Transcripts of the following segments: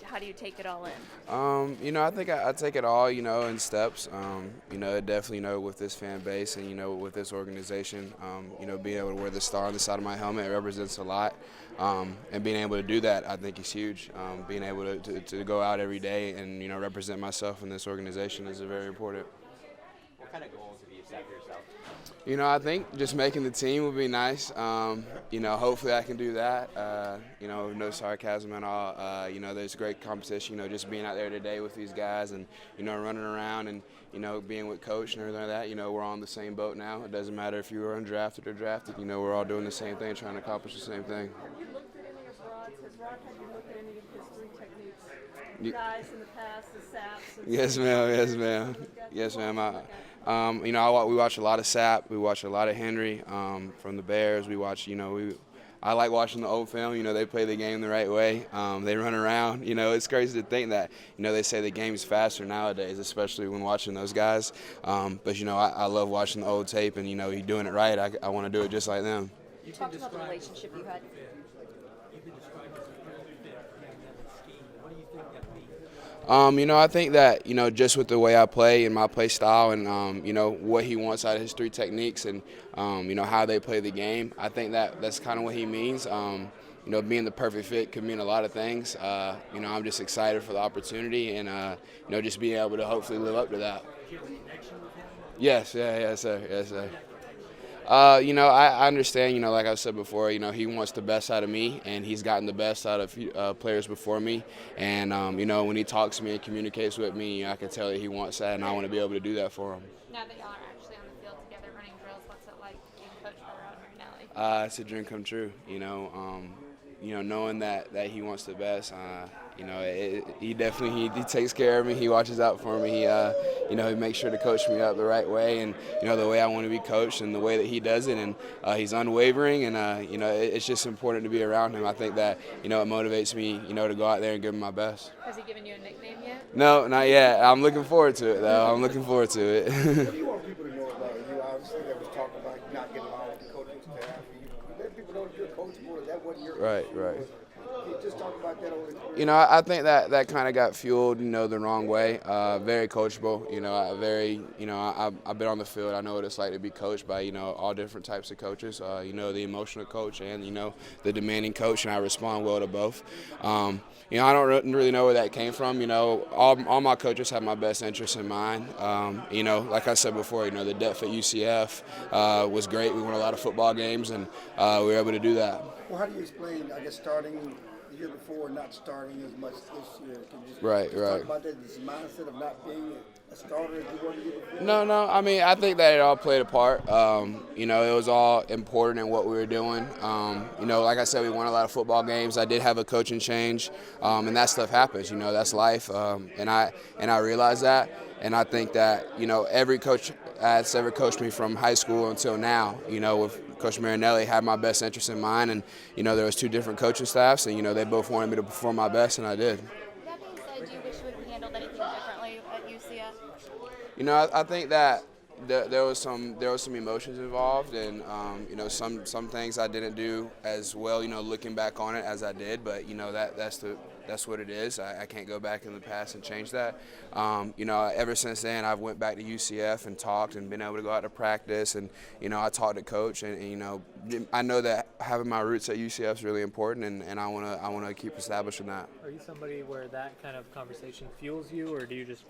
How do you take it all in? I think I take it all, in steps. It definitely, with this fan base and, with this organization, being able to wear the star on the side of my helmet, it represents a lot. And being able to do that, I think, is huge. Being able to go out every day and, represent myself in this organization is very important. What kind of goals have you set for yourself? I think just making the team would be nice. Hopefully I can do that. No sarcasm at all. There's great competition. Just being out there today with these guys and, running around and, being with coach and everything like that. We're all on the same boat now. It doesn't matter if you were undrafted or drafted. We're all doing the same thing, trying to accomplish the same thing. Have you looked at any of Rod's? Has Rod had you look at any of his three techniques? Ye- Guys in the past, the saps. And Yes, ma'am. Yes, ma'am. Yes, ma'am. We watch a lot of Sapp. We watch a lot of Henry from the Bears. We watch, I like watching the old film. They play the game the right way. They run around. It's crazy to think that, they say the game's faster nowadays, especially when watching those guys. But, I love watching the old tape and, you doing it right. I want to do it just like them. You talked about the relationship you had. You've been described as a perfect fit for the Neville scheme. What do you think that means? I think that, just with the way I play and my play style and, what he wants out of his three techniques and, how they play the game, I think that's kind of what he means. Being the perfect fit could mean a lot of things. I'm just excited for the opportunity and, just being able to hopefully live up to that. Do you have a connection with him? Yes, yes, sir, yes, sir. I understand, like I said before, he wants the best out of me, and he's gotten the best out of players before me. And, when he talks to me and communicates with me, I can tell that he wants that, and I want to be able to do that for him. Now that y'all are actually on the field together running drills, what's it like being coached by Rod Marinelli? It's a dream come true, knowing that he wants the best. He definitely he takes care of me. He watches out for me. He makes sure to coach me up the right way and the way I want to be coached and the way that he does it. And he's unwavering. And it's just important to be around him. I think that it motivates me to go out there and give him my best. Has he given you a nickname yet? No, not yet. I'm looking forward to it though. I'm looking forward to it. What do you want people to know about you? Obviously, there was talk about you not getting along with the coaching staff. You let people know that you're coachable, and that wasn't your Right, issue. right. Can you just talk about that over the I think that kind of got fueled, the wrong way. Very coachable, I've been on the field. I know what it's like to be coached by, all different types of coaches. The emotional coach and, the demanding coach, and I respond well to both. I don't really know where that came from. All my coaches have my best interests in mind. Like I said before, the depth at UCF was great. We won a lot of football games, and we were able to do that. Well, how do you explain, I guess, starting the year before and not starting as much this year? Can you just Right. talk about that, this mindset of not being a starter as you were the year before? No. I think that it all played a part. It was all important in what we were doing. Like I said, we won a lot of football games. I did have a coaching change, and that stuff happens. That's life, and I realized that. And I think that every coach that's ever coached me from high school until now, with Coach Marinelli had my best interest in mind, and there was two different coaching staffs, and they both wanted me to perform my best, and I did. That being said, do you wish you would have handled anything differently at UCF? I think that there was some emotions involved, and some things I didn't do as well, looking back on it as I did. But that's what it is. I can't go back in the past and change that. Ever since then, I've went back to UCF and talked and been able to go out to practice, and I talked to coach, and I know that having my roots at UCF is really important, and I want to keep establishing that. Are you somebody where that kind of conversation fuels you, or do you just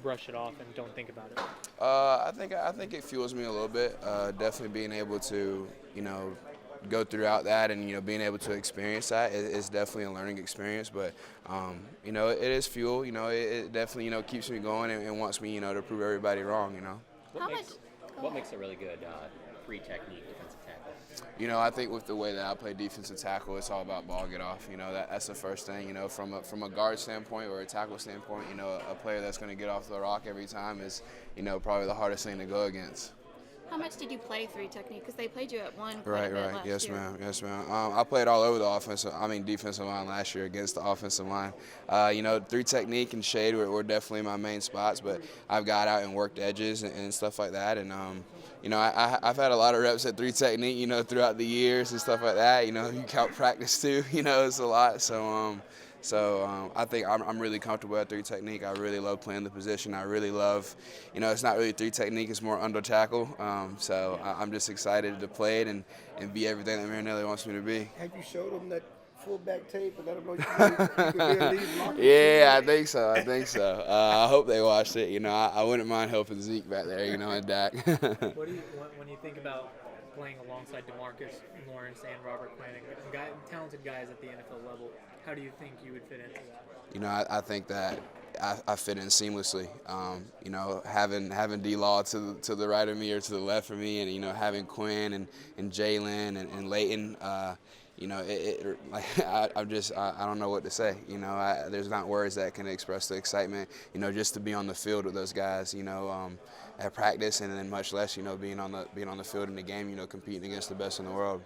brush it off and don't think about it? I think it fuels me a little bit. Definitely being able to go throughout that and being able to experience that is definitely a learning experience. But it is fuel. It definitely keeps me going and wants me to prove everybody wrong. What makes a really good free technique defensive tackle? I think with the way that I play defensive tackle, it's all about ball get off. That's the first thing. From a guard standpoint or a tackle standpoint, a player that's going to get off the rock every time is, probably the hardest thing to go against. How much did you play three technique? Because they played you at one quite a bit Right. last Yes, year. ma'am. Yes, ma'am. I played all over the defensive line last year against the offensive line. Three technique and shade were definitely my main spots, but I've got out and worked edges and stuff like that. And, I've had a lot of reps at three technique, throughout the years and stuff like that. You count practice too, it's a lot. So, So I think I'm really comfortable at 3 technique. I really love playing the position. I really love, it's not really 3 technique, it's more under tackle. So I'm just excited to play it and be everything that Marinelli wants me to be. Have you showed them that fullback tape and let them know you can really lead blocking? Yeah, I think so. I hope they watched it. I wouldn't mind helping Zeke back there, and Dak. What do you when you think about playing alongside DeMarcus Lawrence and Robert Quinn, and talented guys at the NFL level? How do you think you would fit into that? I think that I fit in seamlessly. Having D-Law to the right of me or to the left of me, and having Quinn and Jalen and Leighton. I don't know what to say. There's not words that can express the excitement. Just to be on the field with those guys. At practice, and then much less. Being on the field in the game. Competing against the best in the world.